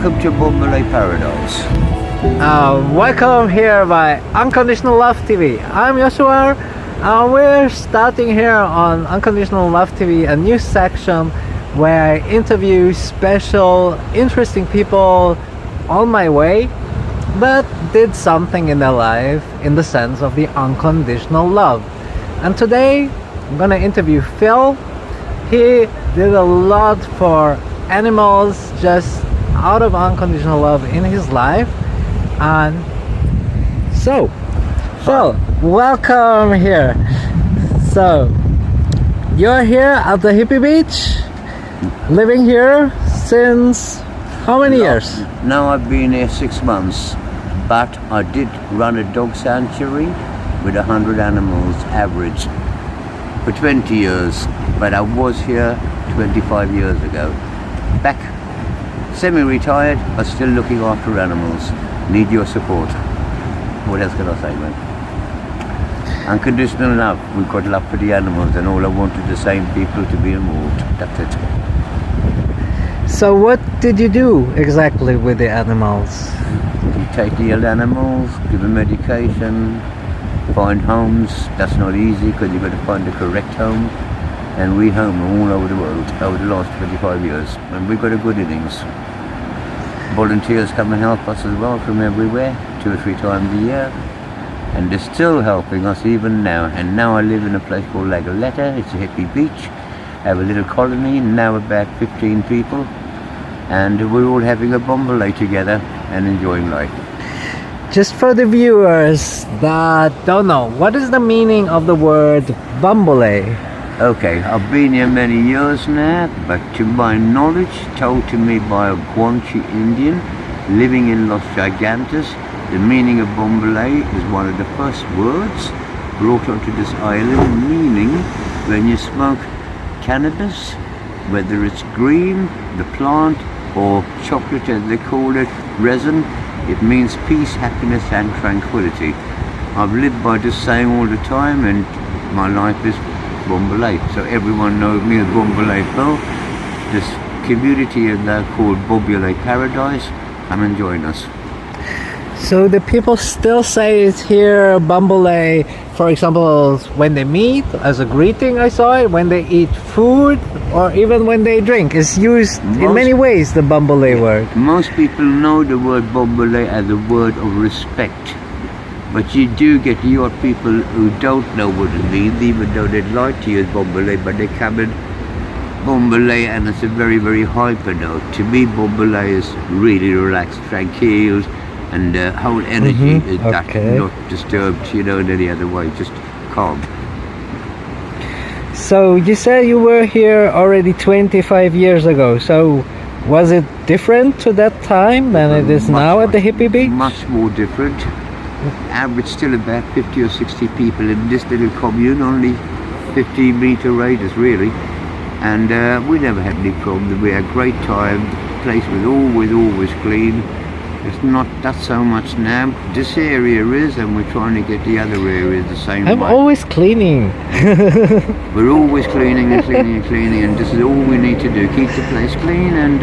welcome to Bombay Paradise. Welcome here by Unconditional Love TV. I'm Joshua. We're starting here on Unconditional Love TV a new section where I interview special, interesting people on my way that did something in their life in the sense of the unconditional love. And today I'm gonna interview Phil. He did a lot for animals just out of unconditional love in his life. And so Phil, welcome here. So you're here at the Hippie Beach, living here since how many years? Now I've been here 6 months, but I did run a dog sanctuary with 100 animals average for 20 years, but I was here 25 years ago. Back semi-retired, but still looking after animals. Need your support. What else can I say, man? Unconditional love. We've got love for the animals, and all I want is the same people to be involved. That's it. So what did you do exactly with the animals? You take the ill animals, give them medication, find homes. That's not easy because you've got to find the correct home. And we home all over the world over the last 25 years. And we've got a good innings. Volunteers come and help us as well from everywhere, 2 or 3 times a year. And they're still helping us even now. And now I live in a place called Lagaletta. It's a hippie beach. I have a little colony, now about 15 people. And we're all having a bombalay together and enjoying life. Just for the viewers that don't know, what is the meaning of the word bombalay? Okay, I've been here many years now, but to my knowledge, told to me by a Guanche Indian living in Los Gigantes, the meaning of bombalay is one of the first words brought onto this island, meaning when you smoke cannabis, whether it's green, the plant, or chocolate as they call it, resin, it means peace, happiness and tranquility. I've lived by this saying all the time, and my life is bombalay. So everyone knows me as Bombalay Phil. This community is now called Bombay Paradise. Come and join us. So the people still say it's here bombalay, for example, when they meet as a greeting. I saw it when they eat food, or even when they drink. It's used in many ways, the bombalay word. Most people know the word bombalay as a word of respect. But you do get your people who don't know what it means, even though they'd like to use bombalay, but they come in bombalay and it's a very, very hyper note. To me, bombalay is really relaxed, tranquil, and the whole energy is not disturbed, in any other way, just calm. So you said you were here already 25 years ago, so was it different to that time than it is now at the Hippie Beach? Much more different. Average still about 50 or 60 people in this little commune, only 15-meter radius really, and we never had any problems. We had a great time. The place was always clean. It's not that so much now. This area is, and we're trying to get the other areas the same way. I'm always cleaning. We're always cleaning and cleaning and cleaning, and this is all we need to do, keep the place clean, and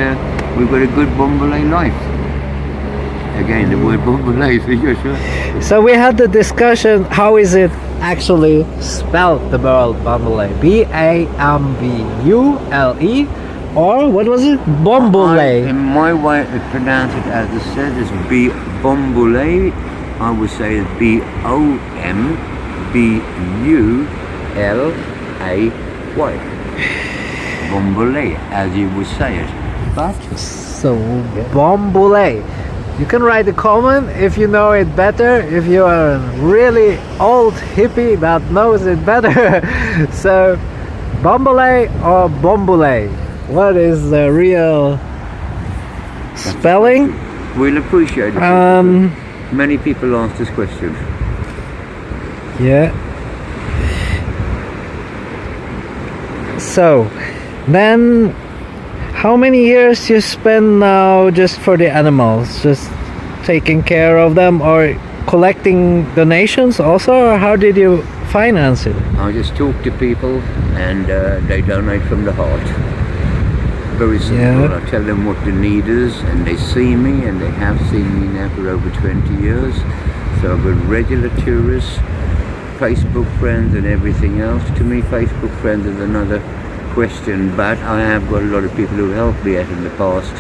we've got a good bombalay life. Again, the word bombalay, so you're sure. So we had the discussion, how is it actually spelled, the word bombalay? B-A-M-B-U-L-E, or what was it? Bombalay. In my way to pronounce it as it says, is bombalay. I would say it's B-O-M-B-U-L-A-Y. Bombalay, as you would say it. But so bombalay. You can write a comment if you know it better, if you are a really old hippie that knows it better. So, bombalay or bombalay? What is the real spelling? We'll appreciate it. Many people ask this question. Yeah. So, then how many years you spend now just for the animals, just taking care of them, or collecting donations also, or how did you finance it? I just talk to people and they donate from the heart. Very simple. Yeah. I tell them what the need is, and they see me, and they have seen me now for over 20 years. So I've got regular tourists, Facebook friends and everything else. To me, Facebook friends is another question, but I have got a lot of people who helped me out in the past.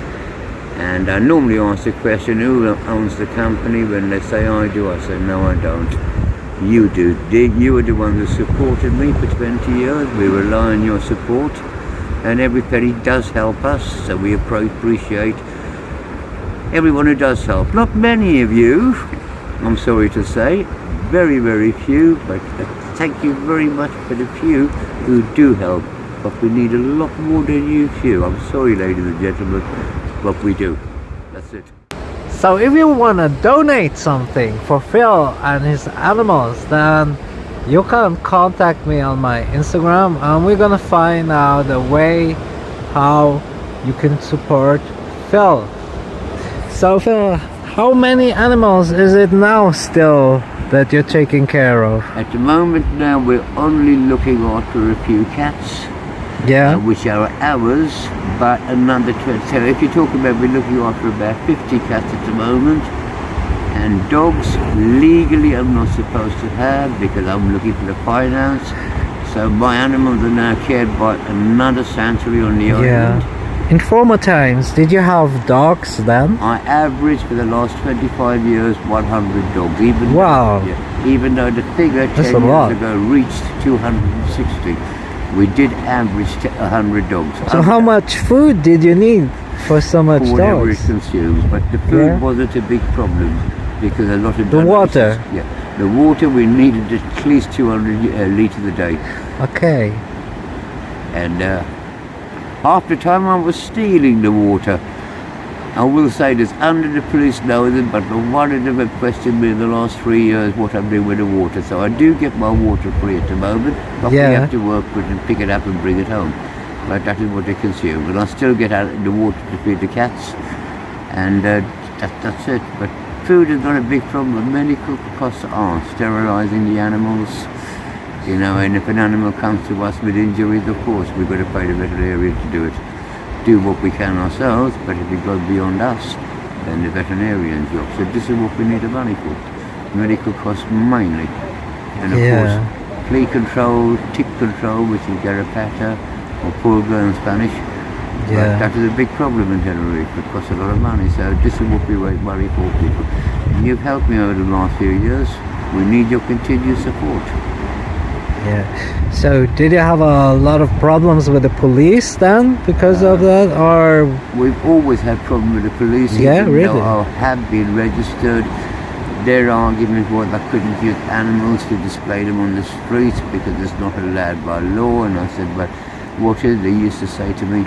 And I normally ask the question, who owns the company? When they say I do, I say no, I don't. You do. You were the one who supported me for 20 years. We rely on your support, and everybody does help us, so we appreciate everyone who does help. Not many of you, I'm sorry to say, very, very few, but thank you very much for the few who do help. But we need a lot more than you few. I'm sorry, ladies and gentlemen, but we do. That's it. So if you want to donate something for Phil and his animals, then you can contact me on my Instagram, and we're gonna find out a way how you can support Phil. So Phil, how many animals is it now still that you're taking care of? At the moment now, we're only looking after a few cats, Yeah. which are ours, but another 20. So if you're talking about, we're looking after about 50 cats at the moment, and dogs legally I'm not supposed to have because I'm looking for the finance. So my animals are now cared by another sanctuary on the island. In former times, did you have dogs then? I averaged for the last 25 years 100 dogs. Wow. Even though the figure That's 10 a lot. years ago reached 260, we did average 100 dogs. So how much food did you need for so much Whatever it dogs? consumes, but the food Yeah. wasn't a big problem because a lot of The water? Yeah, the water we needed at least 200 litres a day, Okay. and half the time I was stealing the water. I will say this, under the police know them, but one of them have questioned me in the last 3 years what I'm doing with the water. So I do get my water free at the moment, but we have to work with it and pick it up and bring it home. But that is what they consume. And I still get out the water to feed the cats, and that's it. But food is not a big problem. Medical costs are sterilising the animals, you know, and if an animal comes to us with injuries, of course, we've got to pay the veterinarian to do it. Do what we can ourselves, but if it goes beyond us, then the veterinarian's job. So this is what we need the money for. Medical costs mainly. And of course, flea control, tick control, which is garrapata, or pulga in Spanish. But that is a big problem in Tenerife. It costs a lot of money. So this is what we raise money for, people. And you've helped me over the last few years. We need your continued support. Yeah. So did you have a lot of problems with the police then because of that, or? We've always had problems with the police. Yeah, even really? though I have been registered. Their argument was I couldn't use animals to display them on the streets because it's not allowed by law. And I said, but what is? They used to say to me,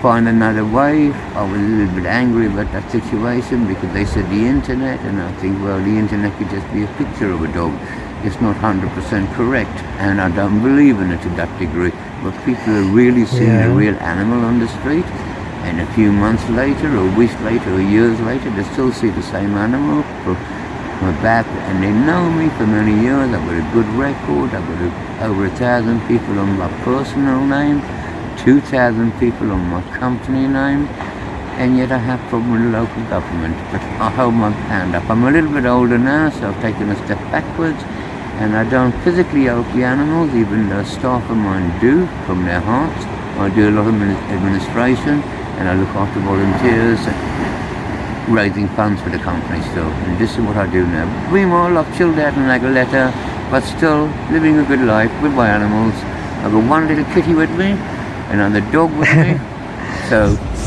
find another way. I was a little bit angry about that situation because they said the internet, and I think, well, the internet could just be a picture of a dog. It's not 100% correct, and I don't believe in it to that degree. But people are really seeing a real animal on the street, and a few months later, or weeks later, or years later, they still see the same animal for my back, and they know me for many years. I've got a good record. I've got over 1,000 people on my personal name, 2,000 people on my company name, and yet I have problem with the local government. But I hold my hand up. I'm a little bit older now, so I've taken a step backwards, and I don't physically help the animals, even though staff of mine do from their hearts. I do a lot of administration, and I look after volunteers, raising funds for the company still. And this is what I do now. Meanwhile, I've chilled out in Agaleta, but still living a good life with my animals. I've got one little kitty with me, another dog with me.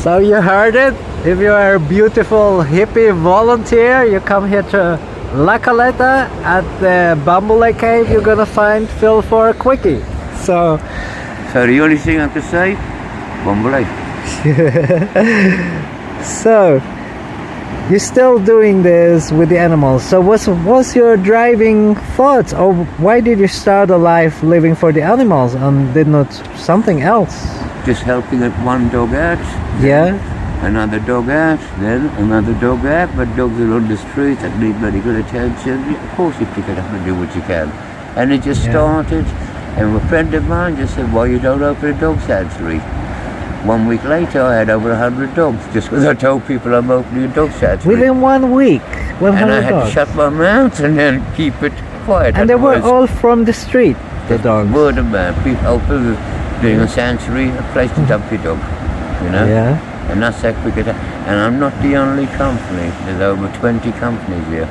So you heard it. If you are a beautiful hippie volunteer, you come here to La Caleta at the Bamboo Cave, you're gonna find Phil for a quickie. So the only thing I can say, Bamboo. So you're still doing this with the animals. So what's your driving thoughts, or why did you start a life living for the animals and did not something else? Just helping one dog out. Yeah. Another dog out, then another dog out, but dogs are on the street that need medical attention. Of course you pick it up and do what you can. And it just started, and a friend of mine just said, why you don't open a dog sanctuary? 1 week later, I had over 100 dogs, just because I told people I'm opening a dog sanctuary. Within 1 week, 100 And I had dogs. to shut my mouth and then keep it quiet. And they were Otherwise, all from the street, the dogs. word of mouth. People helping doing a sanctuary, a place to dump your dog. You know? Yeah. And that's how quick it. And I'm not the only company. There's over 20 companies here.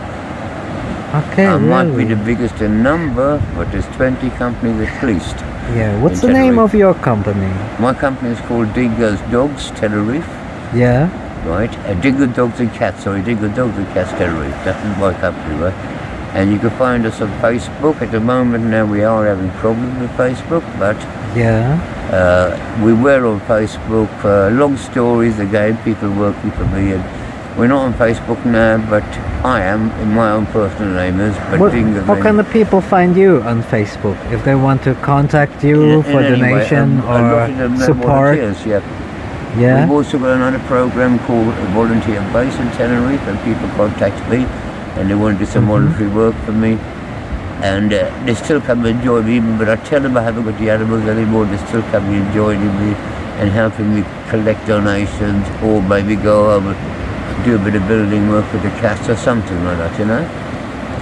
Okay, I might be really? the biggest in number, but there's 20 companies at least. Yeah. What's in the name Tenerife. of your company? My company is called Dingo's Dogs Tenerife, Yeah. right? Dingo Dogs and Cats, sorry, Dingo Dogs and Cats Tenerife. That is my company, right? And you can find us on Facebook. At the moment now we are having problems with Facebook, but Yeah. we were on Facebook. Long stories again, people working for me, and we're not on Facebook now, but I am in my own personal name is. But What, Dingo how can the people find you on Facebook if they want to contact you for donation a lot or of them are support? volunteers, yeah. Yeah. We've also got another program called Volunteer Base in Tenerife, and people contact me and they want to do some voluntary work for me. And they still come and join me, even but I tell them I haven't got the animals anymore, they still come and joining me and helping me collect donations, or maybe go over do a bit of building work with the cats or something like that, you know?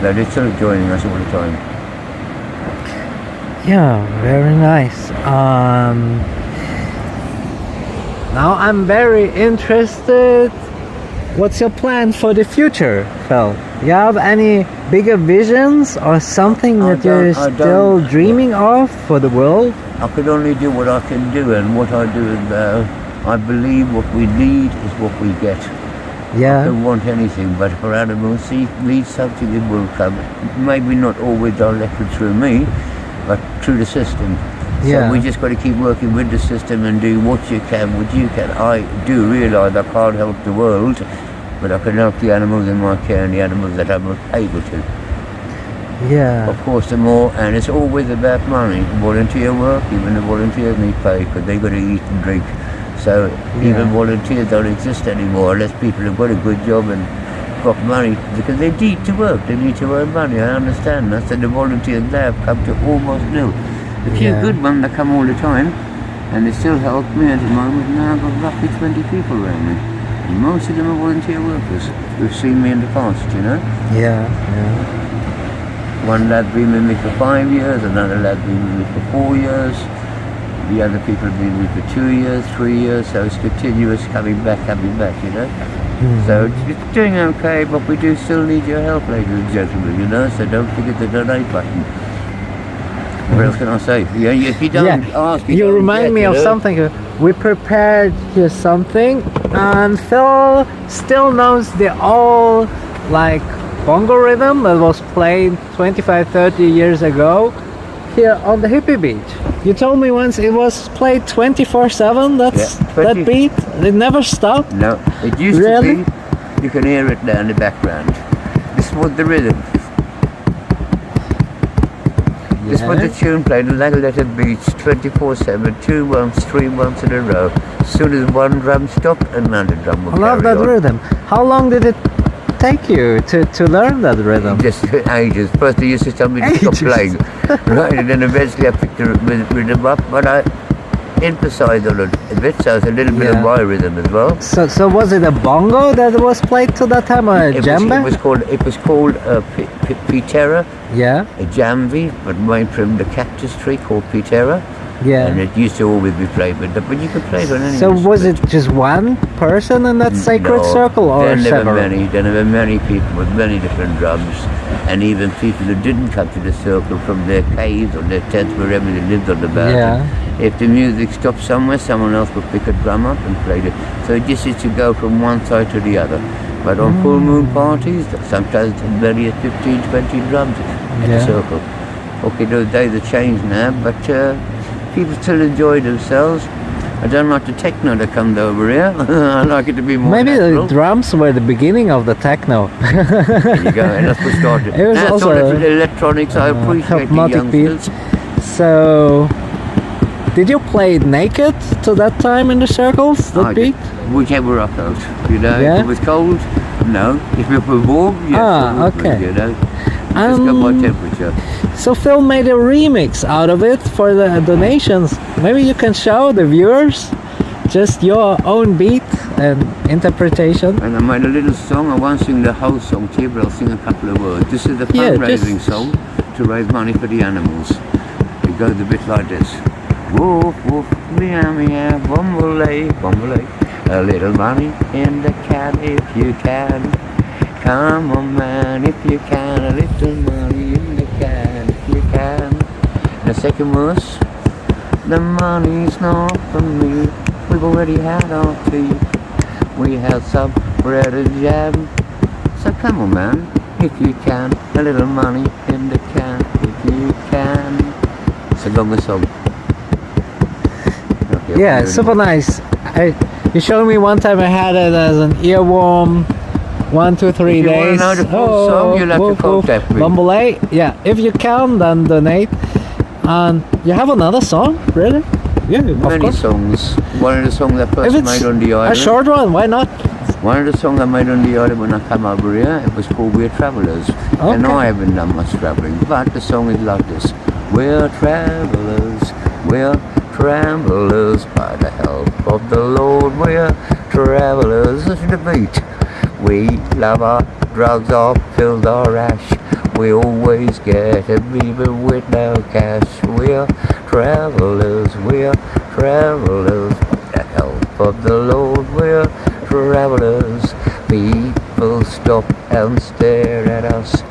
So they're still joining us all the time. Yeah, very nice. Now I'm very interested. What's your plan for the future, Phil? You have any bigger visions or something I that you're don't- I still don't- dreaming of for the world? I can only do what I can do, and what I do is I believe what we need is what we get. I Yeah. don't want anything, but for animals, see, need something, it will come. Maybe not always directly through me, but through the system. Yeah. So we just got to keep working with the system and do what you can, what you can. I do realise I can't help the world, but I can help the animals in my care and the animals that I'm able to. Yeah. Of course, the more, and it's always about money. Volunteer work, even the volunteers need pay because they got to eat and drink. So even volunteers don't exist anymore unless people have got a good job and got money, because they need to work, they need to earn money. I understand that. So the volunteers now have come to almost nil. A few Yeah. good ones that come all the time, and they still help me at the moment. Now I've got roughly 20 people around me. And most of them are volunteer workers who've seen me in the past, you know. Yeah. Yeah. One lad been with me for 5 years, another lad been with me for 4 years. The other people have been with me for 2 years, 3 years, so it's continuous coming back, you know. So it's doing okay, but we do still need your help, ladies and gentlemen, you know, so don't forget the donate button. What else can I say? Yeah, if you don't ask, you don't remind get, me you of know? something. We prepared here something, and Phil still knows the old like bongo rhythm that was played 25-30 years ago here on the Hippie Beach. You told me once it was played 24/7. That's Yeah, that beat. It never stopped. No, it used Really? to be. You can hear it now in the background. This was the rhythm. This was the tune played on Letter Beach 24/7, 2 months, 3 months in a row. As soon as one drum stopped, another drum would I love carry that on. rhythm. How long did it take you to learn that rhythm? Just ages. First they used to tell me to stop Ages. playing, right? And then eventually I picked the rhythm up, but I emphasized on it a bit, so it's a little bit of Yeah. my rhythm as well. So was it a bongo that was played to that time, or a djembe? It was called Pitera, Yeah, a jamvi, but made from the cactus tree called Pitera. yeah. And it used to always be played with that, but you could play it on any So was instrument. it just one person in that sacred No, circle, or there several? were many people with many different drums, and even people who didn't come to the circle from their caves or their tents, wherever they lived on the mountain. Yeah. If the music stopped somewhere, someone else would pick a drum up and play it. So it just used to go from one side to the other. But on full moon parties, sometimes as many as 15, 20 drums in Yeah. a circle. Okay, those days have changed now, but people still enjoy themselves. I don't like the techno that comes over here. I like it to be more Maybe natural. the drums were the beginning of the techno. There you go, and that's what started. It was Now it's all also, the electronics. I appreciate the hypnotic beat. youngsters. So, did you play it naked to that time in the circles, that I beat? did. Whichever I felt, you know. Yeah? If it was cold, no. If it was warm, yes. Ah, it would be, okay. you know. Just got my temperature. So Phil made a remix out of it for the donations. Maybe you can show the viewers just your own beat and interpretation? And I made a little song. I won't sing the whole song to you, but I'll sing a couple of words. This is the Yeah, fundraising just- song to raise money for the animals. It goes a bit like this. Woof, woof, meow, meow, bumbley, bumbley. A little money in the can if you can. Come on, man, if you can. A little money in the can if you can. The second verse. The money's not for me. We've already had our tea. We had some bread and jam. So come on, man, if you can. A little money in the can if you can. So go with song. Okay, Yeah, super nice. You showed me one time I had it as an earworm. 1, 2, 3 If you wanna days. know the full song, you'll have to woof, woof. contact me. Bumbley. Yeah, if you can, then donate. And you have another song, really? Yeah, of Many course. songs. One of the songs I If first it's made on the a island. short one, why not? One of the songs I made on the island when I came over here, it was called We're Travellers. And Okay. I haven't done much travelling, but the song is like this. We're travellers, we're travellers, by the help of the Lord, we're travellers. Listen to the beat. We love our drugs, our pills, our ash. We always get a beaver with no cash. We're travellers, we're travellers. With the help of the Lord, we're travellers. People stop and stare at us,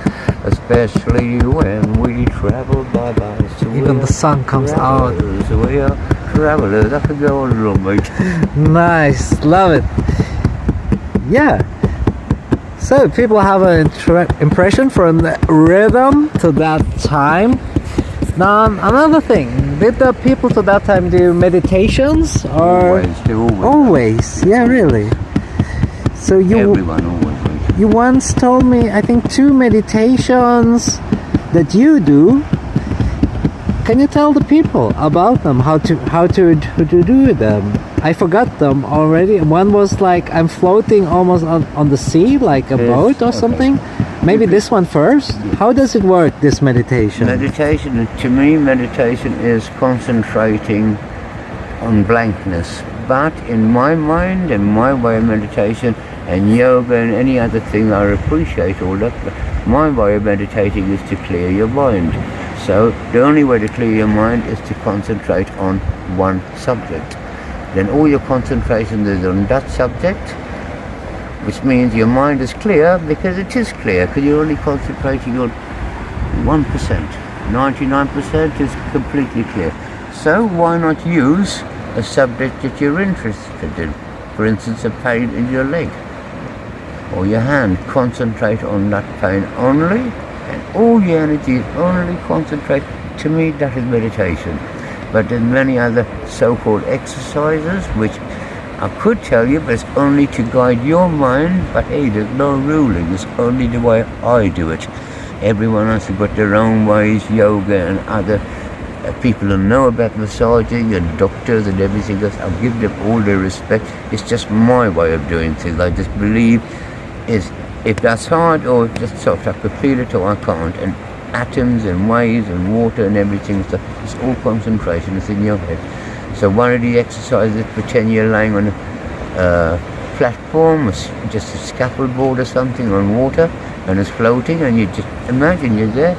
especially when we travel by bus. Even the sun comes out. We're travellers. I could go on and on, mate. Nice, love it. Yeah. So people have an impression from the rhythm to that time. Now another thing, did the people to that time do meditations or Always, they always. always? Yeah, really. So Everyone always. Mate. you once told me, I think, 2 meditations that you do. Can you tell the people about them? How to do them? I forgot them already. One was like I'm floating almost on the sea, like a Yes, boat or okay. something. Maybe this one first. How does it work? This meditation? Meditation, to me, meditation is concentrating on blankness. But in my mind and my way of meditation and yoga and any other thing, I appreciate all that. But my way of meditating is to clear your mind. So the only way to clear your mind is to concentrate on one subject. Then all your concentration is on that subject, which means your mind is clear because it is clear, because you're only concentrating on 1%. 99% is completely clear. So why not use a subject that you're interested in? For instance, a pain in your leg or your hand. Concentrate on that pain only, and all your energy only concentrate. To me, that is meditation. But there's many other so-called exercises which I could tell you, but it's only to guide your mind. But hey, there's no ruling. It's only the way I do it. Everyone else has got their own ways, yoga and other people who know about massaging and doctors and everything else. I'll give them all their respect. It's just my way of doing things. I just believe is if that's hard or if that's soft, I could feel it or I can't. And atoms and waves and water and everything, so it's all concentration. It's in your head. So one of the exercises, pretend you're laying on a platform, or just a scaffold board or something on water, and it's floating, and you just imagine you're there,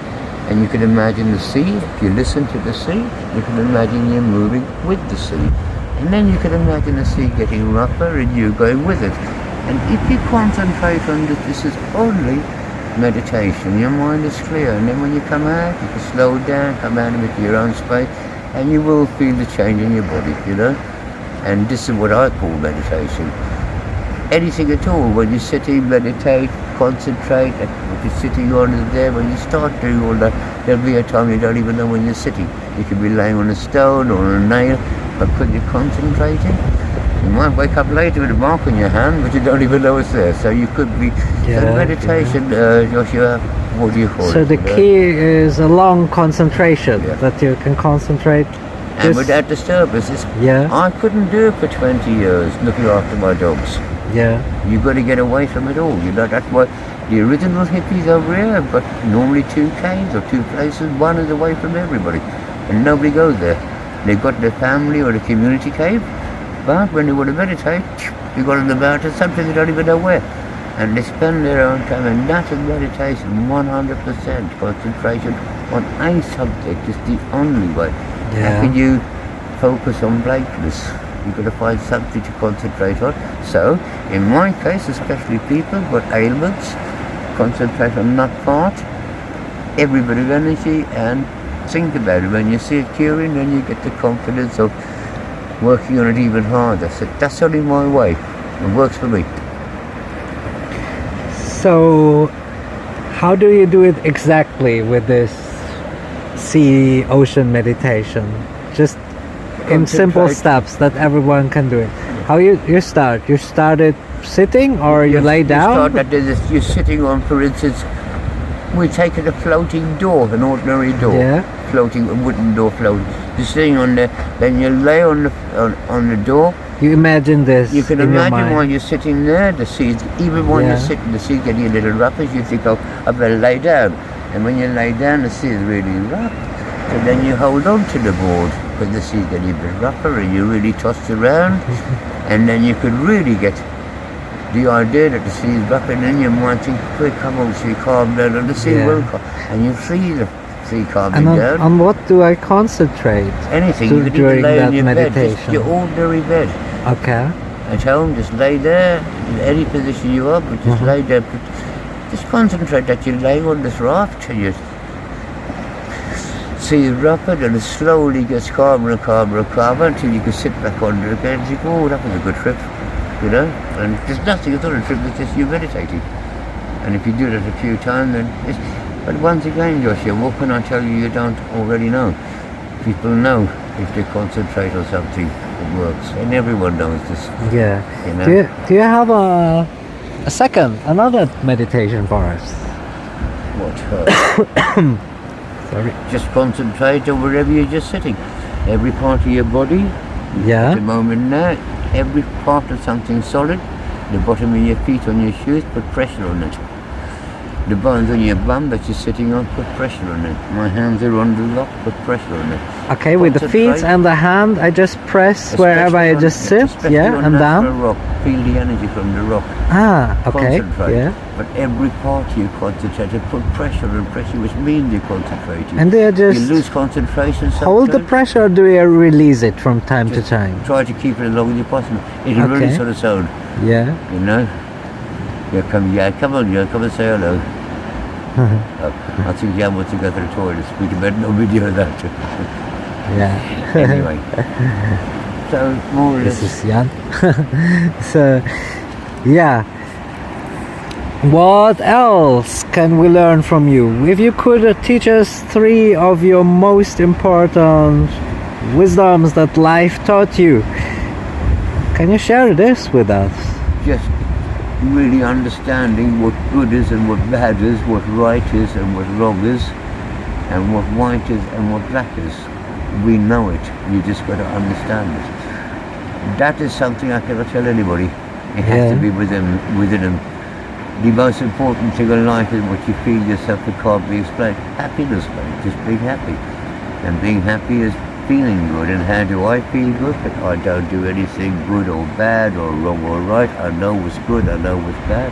and you can imagine the sea. If you listen to the sea, you can imagine you're moving with the sea. And then you can imagine the sea getting rougher and you going with it. And if you concentrate on this is only meditation, your mind is clear, and then when you come out, you can slow down, come out into your own space, and you will feel the change in your body, you know. And this is what I call meditation. Anything at all, when you're sitting, meditate, concentrate, and what you're sitting on is there. When you start doing all that, there'll be a time you don't even know when you're sitting. You could be laying on a stone or on a nail, but because you're concentrating, you might wake up later with a mark on your hand, but you don't even know it's there. So you could be. Yeah, so meditation, Joshua, what do you call So it? the key is a long concentration, Yeah. that you can concentrate. And Just- without disturbance. Yeah, I couldn't do it for 20 years looking after my dogs. yeah. You've got to get away from it all. You know, that's why the original hippies over here have got normally 2 caves or 2 places. One is away from everybody, and nobody goes there. They've got their family or the community cave, But when you want to meditate, you go on the mountain, sometimes you don't even know where. And they spend their own time, and that is meditation, 100% concentration on a subject is the only way. How can you focus on blankness? You've got to find something to concentrate on. So, in my case, especially people with ailments, concentrate on that part, every bit of energy, and think about it. When you see it curing, then you get the confidence of working on it even harder. So that's only my way. It works for me. So, how do you do it exactly with this sea ocean meditation? Just in simple steps that everyone can do it. How you start? You started sitting, or you lay down? You're sitting on, for instance, we're taking a floating door, an ordinary door, floating, a wooden door floating. You're sitting on there, then you lay on the door. You imagine this. You can imagine while you're sitting there, the sea, even while you're sitting, the sea getting a little rough, as you think, oh, I better lay down. And when you lay down, the sea is really rough. So then you hold on to the board, because the sea getting a bit rougher, and you really toss around, and then you could really get the idea that the sea is rough, and then your mind thinks, quick, come on, sea, calm down, and the sea will calm, and you see the sea calming down. On what do I concentrate? Anything. You could even lay on your meditation. bed, just your ordinary bed. Okay. At home, just lay there, in any position you are, but just lay there. Just concentrate that you're laying on this raft, and you see it rapid, and it slowly gets calmer and calmer and calmer until you can sit back under it again and think, oh, that was a good trip, you know. And there's nothing at all in a trip, it's just you meditating. And if you do that a few times, then it's... But once again, Joshua, what can I tell you you don't already know? People know if they concentrate on something, it works, and everyone knows this. Yeah. You know? Do you have another meditation for us? What? Sorry. Just concentrate on wherever you're just sitting. Every part of your body. Yeah. At the moment now, every part of something solid. The bottom of your feet on your shoes, put pressure on it. The bones on your bum that you're sitting on, put pressure on it. My hands are on the lock, put pressure on it. Okay, with the feet and the hand, I just press wherever I just sit, and down. Rock. Feel the energy from the rock. Okay, concentrate. But every part you concentrate, put pressure on pressure, which means you're concentrating. And do you just you lose concentration sometimes. Hold the pressure, or do you release it from time to time? Try to keep it as long as you possible. It'll release on its own. Yeah. You know? Come on, come and say hello. I think Jan wants to go to the toilet. We can make no video of that. Yeah. Anyway. So, more or less. This is Jan. So, yeah. What else can we learn from you? If you could teach us 3 of your most important wisdoms that life taught you, can you share this with us? Just really understanding what good is and what bad is, what right is and what wrong is, and what white is and what black is. We know it. You just got to understand it. That is something I cannot tell anybody. It has to be within them. The most important thing in life is what you feel yourself. It can't be explained. Happiness, mate. Just being happy. And being happy is feeling good. And how do I feel good? I don't do anything good or bad or wrong or right. I know what's good, I know what's bad,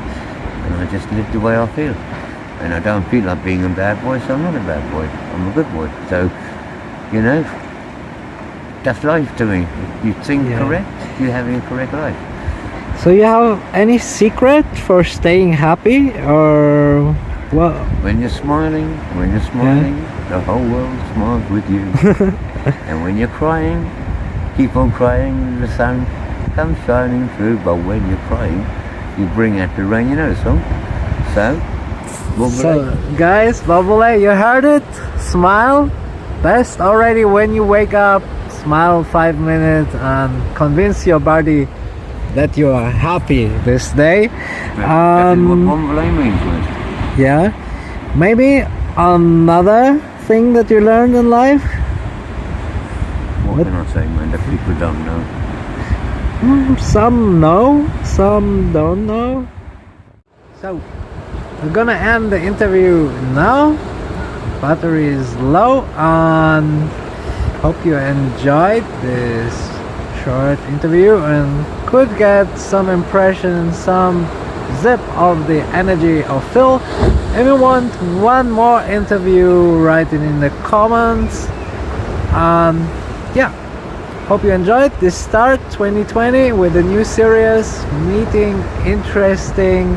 and I just live the way I feel. And I don't feel like being a bad boy, so I'm not a bad boy. I'm a good boy. So, you know, that's life to me. If you think correct, you're having a correct life. So you have any secret for staying happy, or what? When you're smiling, the whole world smiles with you. And when you're crying, keep on crying, the sun comes shining through. But when you're crying, you bring out the rain. You know the song? So, guys, Babule, you heard it? Smile. Best already when you wake up. Smile 5 minutes and convince your body that you are happy this day. That is what Bombay means to it. Yeah. Maybe another thing that you learned in life? What can I say, man, that people don't know? Some know, some don't know. So, we're gonna end the interview now. Battery is low, and hope you enjoyed this short interview and could get some impression, some zip of the energy of Phil. If you want one more interview, write it in the comments. Yeah, hope you enjoyed this start 2020 with a new series, meeting interesting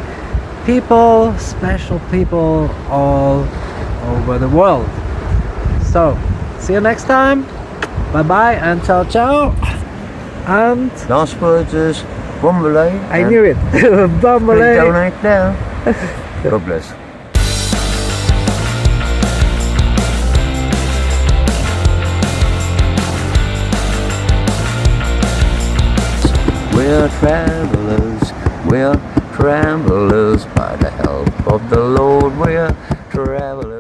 people, special people all over the world. So see you next time. Bye bye and ciao ciao. And Last words is Bombole. I knew it. Bombole. Donate now. God bless. We're travelers by the help of the Lord. We're travelers.